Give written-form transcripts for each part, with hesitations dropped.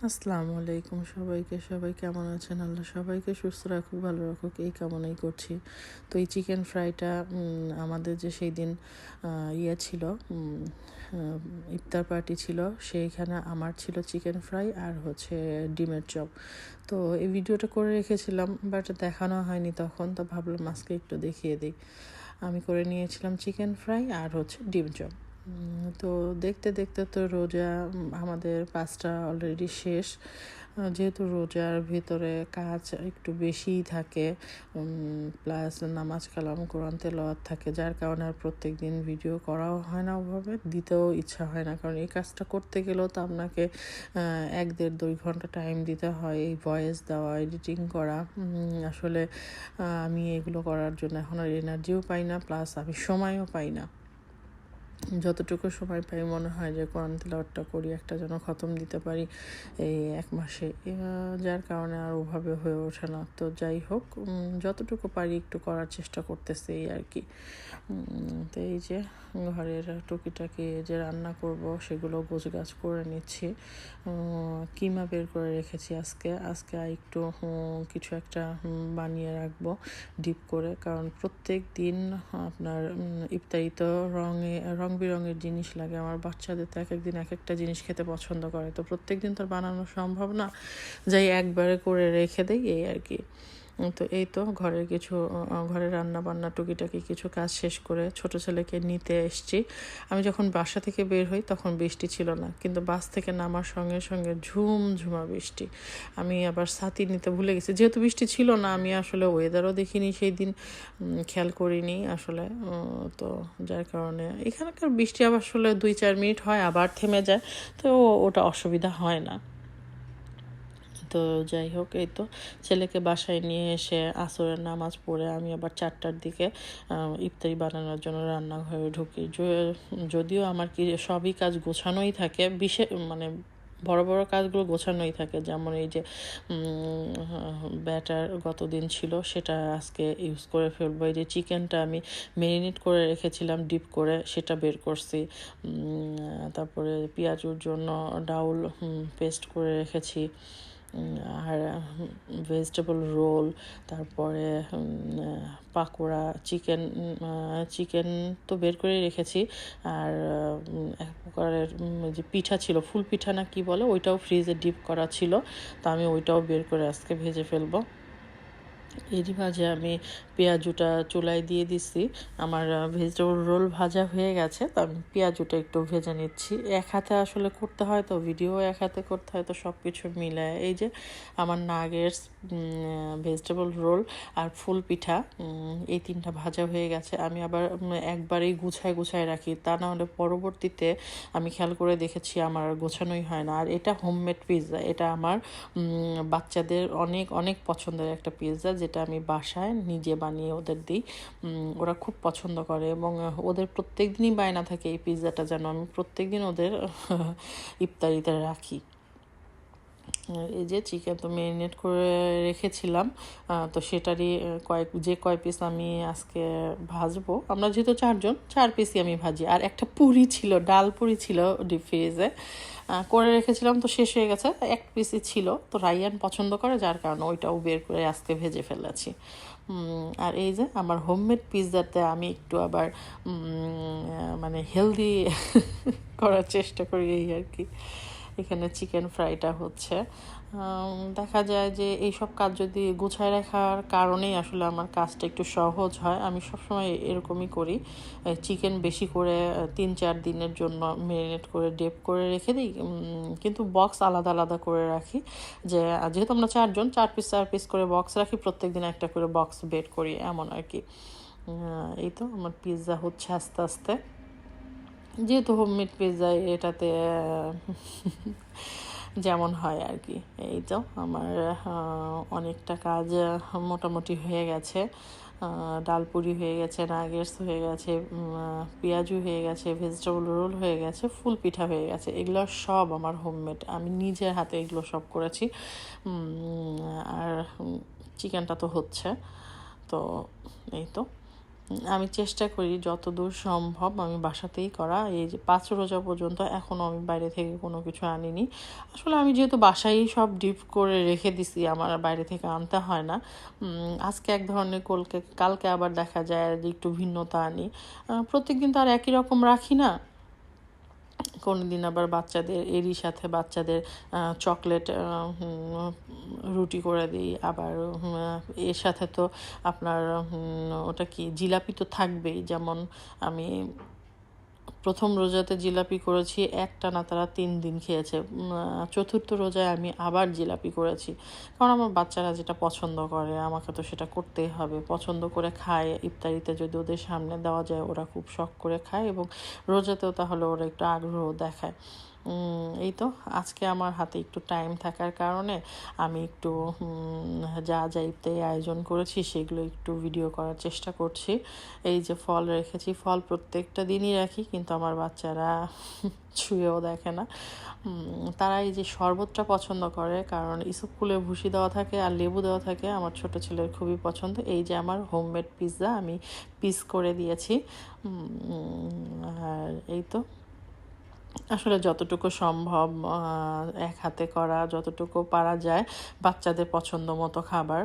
আসসালামু আলাইকুম সবাই কেমন আছেন? আল্লাহ সবাইকে সুস্থ রাখুক, ভালো রাখুক, এই কামনাই করছি। তো এই চিকেন ফ্রাইটা আমাদের যে সেই দিন ছিল, ইফতার পার্টি ছিল, সেইখানে আমার ছিল চিকেন ফ্রাই আর হচ্ছে ডিমের চপ। তো এই ভিডিওটা করে রেখেছিলাম, বাট দেখানো হয়নি তখন, তো ভাবলাম আজকে একটু দেখিয়ে দিই। আমি করে নিয়েছিলাম চিকেন ফ্রাই আর হচ্ছে ডিম চপ। তো দেখতে দেখতে তো রোজা আমাদের 5টা অলরেডি শেষ। যেহেতু রোজার ভিতরে কাজ একটু বেশিই থাকে, প্লাস নামাজ কালাম কোরআন তেলাওয়াত থাকে, যার কারণে আর প্রত্যেক দিন ভিডিও করাও হয় না, ওভাবে দিতেও ইচ্ছা হয় না। কারণ এই কাজটা করতে গেলেও তো আপনাকে 1-1.5-2 ঘন্টা টাইম দিতে হয়, এই ভয়েস দেওয়া, এডিটিং করা। আসলে আমি এগুলো করার জন্য এখন আর এনার্জিও পাই না, প্লাস আমি সময়ও পাই না। যতটুকু সময় পাই মনে হয় যে কোরআন তিলাওয়াতটা করি, একটা যেন খতম দিতে পারি এই 1 মাসে, যার কারণে আর ওভাবে হয়ে ওঠে না। তো যাই হোক, যতটুকু পারি একটু করার চেষ্টা করতেছি এই আর কি। তো এই যে ঘরের টুকিটাকি যে রান্না করব সেগুলো গোছগাছ করে নিচ্ছি। কিমা বের করে রেখেছি আজকে একটু কিছু একটা বানিয়ে রাখবো ডিপ করে, কারণ প্রত্যেক দিন আপনার ইফতারি তো রং বেরঙের জিনিস লাগে। আমার বাচ্চাদের তো এক একদিন এক একটা জিনিস খেতে পছন্দ করে, তো প্রত্যেক দিন তো বানানো সম্ভব না, যাই একবারে করে রেখে দেই এই আর কি। তো এই তো ঘরের রান্না বান্না টুকিটাকি কিছু কাজ শেষ করে ছোট ছেলেকে নিতে এসছি। আমি যখন বাসা থেকে বের হই তখন বৃষ্টি ছিল না, কিন্তু বাস থেকে নামার সঙ্গে সঙ্গে ঝুমঝুমা বৃষ্টি। আমি আবার ছাতি নিতে ভুলে গেছি, যেহেতু বৃষ্টি ছিল না, আমি আসলে ওয়েদারও দেখিনি সেই দিন, খেয়াল করিনি আসলে। তো যার কারণে এখানকার বৃষ্টি আবার আসলে 2-4 মিনিট হয় আবার থেমে যায়, তো ওটা অসুবিধা হয় না। তো যাই হোক, এই তো ছেলেকে বাসায় নিয়ে এসে আসরের নামাজ পড়ে আমি আবার 4টার দিকে ইফতারি বানানোর জন্য রান্নাঘরে ঢুকি। যদিও আমার কি সবই কাজ গোছানোই থাকে, মানে বড় বড় কাজগুলো গোছানোই থাকে, যেমন এই যে ব্যাটার গতদিন ছিল সেটা আজকে ইউজ করে ফেলবো। এই যে চিকেনটা আমি ম্যারিনেট করে রেখেছিলাম ডিপ করে, সেটা বের করছি। তারপরে পেঁয়াজুর জন্য ডাউল পেস্ট করে রেখেছি, আর ভেজিটেবল রোল, তারপরে পাকোড়া, চিকেন তো বের করে রেখেছি। আর এক প্রকারের যে পিঠা ছিল, ফুল পিঠা না কি বলে, ওইটাও ফ্রিজে ডিপ করা ছিল, তো আমি ওইটাও বের করে আজকে ভেজে ফেলবো। এরই মাঝে আমি পেঁয়াজুটা চুলায় দিয়ে দিচ্ছি। আমার ভেজিটেবল রোল ভাজা হয়ে গেছে, তো আমি পেঁয়াজুটা একটু ভেজে নিচ্ছি। এক হাতে আসলে করতে হয়, তো ভিডিও এক হাতে করতে হয়, তো সব কিছু মিলায় এই যে আমার নাগেটস, ভেজিটেবল রোল আর ফুল পিঠা, এই 3টা ভাজা হয়ে গেছে। আমি আবার একবারেই গুছায় রাখি, তা না হলে পরবর্তীতে আমি খেয়াল করে দেখেছি আমার গোছানোই হয় না। আর এটা হোমমেড পিৎজা, এটা আমার বাচ্চাদের অনেক অনেক পছন্দের একটা পিৎজা, যেটা আমি বাসায় নিজে বানিয়ে ওদের দিই। ওরা খুব পছন্দ করে এবং ওদের প্রত্যেক দিনই বায়না থাকে এই পিৎজাটা যেন আমি প্রত্যেক দিন ওদের ইফতারিতে রাখি। এই যে চিকেন তো ম্যারিনেট করে রেখেছিলাম, তো সেটারই কয় পিস আমি আজকে ভাজবো। আমরা যেহেতু 4 জন, 4 পিসই আমি ভাজি। আর একটা পুরি ছিল, ডাল পুরি ছিল ডিপ ফ্রিজে করে রেখেছিলাম, তো শেষ হয়ে গেছে, 1 পিসই ছিল। তো রাইয়ান পছন্দ করে, যার কারণে ওইটাও বের করে আজকে ভেজে ফেলেছি। আর এই যে আমার হোমমেড পিৎজাতে আমি একটু আবার মানে হেলদি করার চেষ্টা করি এই আর কি। এখানে চিকেন ফ্রাইটা হচ্ছে, দেখা যায় যে এইসব কাজ যদি গুছায় রাখার কারণেই আসলে আমার কাজটা একটু সহজ হয়। আমি সবসময় এরকমই করি, চিকেন বেশি করে 3-4 দিনের জন্য ম্যারিনেট করে ডেপ করে রেখে দিই, কিন্তু বক্স আলাদা আলাদা করে রাখি। যেহেতু আমরা 4 জন, 4 পিস করে বক্স রাখি, প্রত্যেক দিন একটা করে বক্স বের করি, এমন আর কি। এই তো আমার পিৎজা হচ্ছে আস্তে আস্তে, যেহেতু হোমমেড পিৎজা, এটাতে যেমন হয় আর কি। এই তো আমার অনেকটা কাজ মোটামুটি হয়ে গেছে। ডাল পুরি হয়ে গেছে, নাগেটস হয়ে গেছে, পেঁয়াজু হয়ে গেছে, ভেজিটেবল রোল হয়ে গেছে, ফুল পিঠা হয়ে গেছে। এগুলো সব আমার হোমমেড, আমি নিজের হাতে এগুলো সব করেছি। আর চিকেনটা তো হচ্ছে, তো এই তো আমি চেষ্টা করি যতদূর সম্ভব আমি বাসাতেই করা। এই যে 5 রোজা পর্যন্ত এখনও আমি বাইরে থেকে কোনো কিছু আনিনি। আসলে আমি যেহেতু বাসায়ই সব ডিপ করে রেখে দিছি, আমার বাইরে থেকে আনতে হয় না। আজকে এক ধরনের কালকে আবার দেখা যায় যে একটু ভিন্নতা আনি। প্রত্যেকদিন তো আর একই রকম রাখি না। কোনো দিন আবার এরই সাথে বাচ্চাদের চকলেট রুটি করে দিই। আবার এর সাথে তো আপনার ওটা কি জিলাপি তো থাকবেই। যেমন আমি প্রথম রোজাতে জিলাপি করেছি, একটানা তারা 3 দিন খেয়েছে। চতুর্থ রোজায় আমি আবার জিলাপি করেছি, কারণ আমার বাচ্চারা যেটা পছন্দ করে আমাকে তো সেটা করতেই হবে। পছন্দ করে খায়, ইফতারিতে যদি ওদের সামনে দেওয়া যায় ওরা খুব শখ করে খায়, এবং রোজাতেও তাহলে ওরা একটু আগ্রহ দেখায়। এই তো আজকে আমার হাতে একটু টাইম থাকার কারণে আমি একটু যা যা ইফতারি আয়োজন করেছি সেগুলো একটু ভিডিও করার চেষ্টা করছি। এই যে ফল রেখেছি, ফল প্রত্যেকটা দিনই রাখি, কিন্তু আমার বাচ্চারা ছুঁয়েও দেখে না। তারা এই যে শরবতটা পছন্দ করে, কারণ ইসবগুলের ভুসি দেওয়া থাকে আর লেবু দেওয়া থাকে। আমার ছোট ছেলের খুবই পছন্দ। এই যে আমার হোমমেড পিৎজা আমি পিস করে দিয়েছি। আর এই তো আসলে যতটুকু সম্ভব এক হাতে করা, যতটুকু পারা যায় বাচ্চাদের পছন্দ মতো খাবার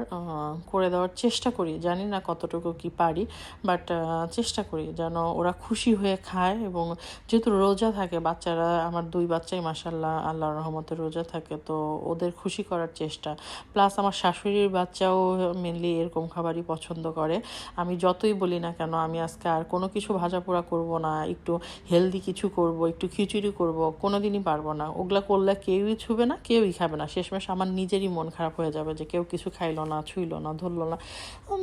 করে দেওয়ার চেষ্টা করি। জানি না কতটুকু কি পারি, বাট চেষ্টা করি যেন ওরা খুশি হয়ে খায়। এবং যেহেতু রোজা থাকে বাচ্চারা, আমার 2 বাচ্চাই মাশাআল্লাহ আল্লাহর রহমতে রোজা থাকে, তো ওদের খুশি করার চেষ্টা। প্লাস আমার শাশুড়ির বাচ্চাও মেনলি এরকম খাবারই পছন্দ করে। আমি যতই বলি না কেন আমি আজকে আর কোনো কিছু ভাজা পোড়া করবো না, একটু হেলদি কিছু করব, একটু খিচুড়ি করব, কোনো দিনই পারবো না। ওগুলা করলে কেউই ছুবে না, কেউই খাবে না। শেষমেশ আমার নিজেরই মন খারাপ হয়ে যাবে যে কেউ কিছু খাইলো না, ছুঁইলো না, ধরলো না।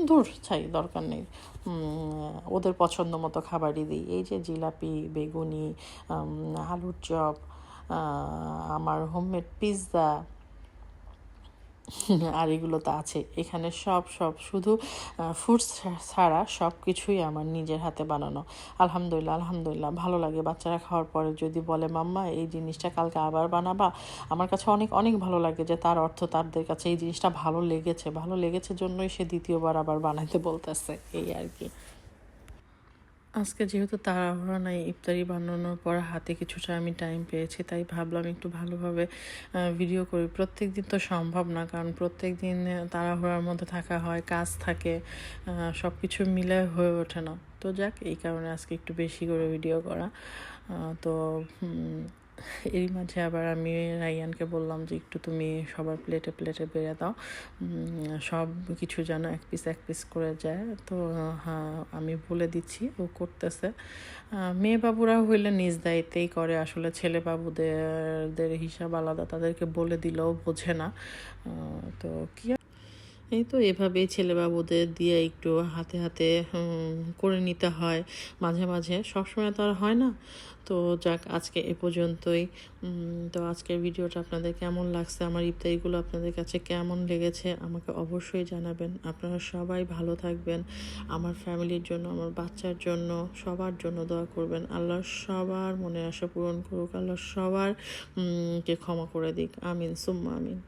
দূর ছাই, দরকার নেই। ওদের পছন্দ মতো খাবারই দিই। এই যে জিলাপি, বেগুনি, আলুর চপ, আমার হোমমেড পিৎজা, আর এগুলো তো আছে এখানে। সব শুধু ফুডস ছাড়া সব কিছুই আমার নিজের হাতে বানানো। আলহামদুলিল্লাহ আলহামদুলিল্লাহ ভালো লাগে। বাচ্চারা খাওয়ার পরে যদি বলে মাম্মা এই জিনিসটা কালকে আবার বানাবা, আমার কাছে অনেক অনেক ভালো লাগে, যে তার অর্থ তাদের কাছে এই জিনিসটা ভালো লেগেছে জন্যই সে দ্বিতীয়বার আবার বানাইতে বলতেছে, এই আর কি। আজকে যেহেতু তাড়াহুড়ো নাই, ইফতারি বানানোর পর হাতে কিছুটা আমি টাইম পেয়েছি, তাই ভাবলাম একটু ভালোভাবে ভিডিও করি। প্রত্যেক দিন তো সম্ভব না, কারণ প্রত্যেক দিন তাড়াহুড়ার মধ্যে থাকা হয়, কাজ থাকে, সব কিছু মিলে হয়ে ওঠে না। তো যাক, এই কারণে আজকে একটু বেশি করে ভিডিও করা। তো এরই মাঝে আবার আমি রাইয়ানকে বললাম যে একটু তুমি সবার প্লেটে প্লেটে বেড়ে দাও, সব কিছু যেন এক পিস করে যায়। তো হ্যাঁ, আমি বলে দিচ্ছি, ও করতেছে। মেয়ে বাবুরা হইলে নিজ দায়িত্বেই করে, আসলে ছেলে বাবুদের হিসাব আলাদা, তাদেরকে বলে দিলেও বোঝে না। তো কি এই তো এভাবেই ছেলেবাবুদের দিয়ে একটু হাতে হাতে করে নিতে হয় মাঝে মাঝে, সবসময় তো আর হয় না। তো যাক, আজকে এ পর্যন্তই। তো আজকের ভিডিওটা আপনাদের কেমন লাগছে, আমার ইফতারিগুলো আপনাদের কাছে কেমন লেগেছে আমাকে অবশ্যই জানাবেন। আপনারা সবাই ভালো থাকবেন, আমার ফ্যামিলির জন্য, আমার বাচ্চার জন্য, সবার জন্য দোয়া করবেন। আল্লাহ সবার মনে আশা পূরণ করুক, আল্লাহ সবার কে ক্ষমা করে দিক। আমিন সুম্মা আমিন।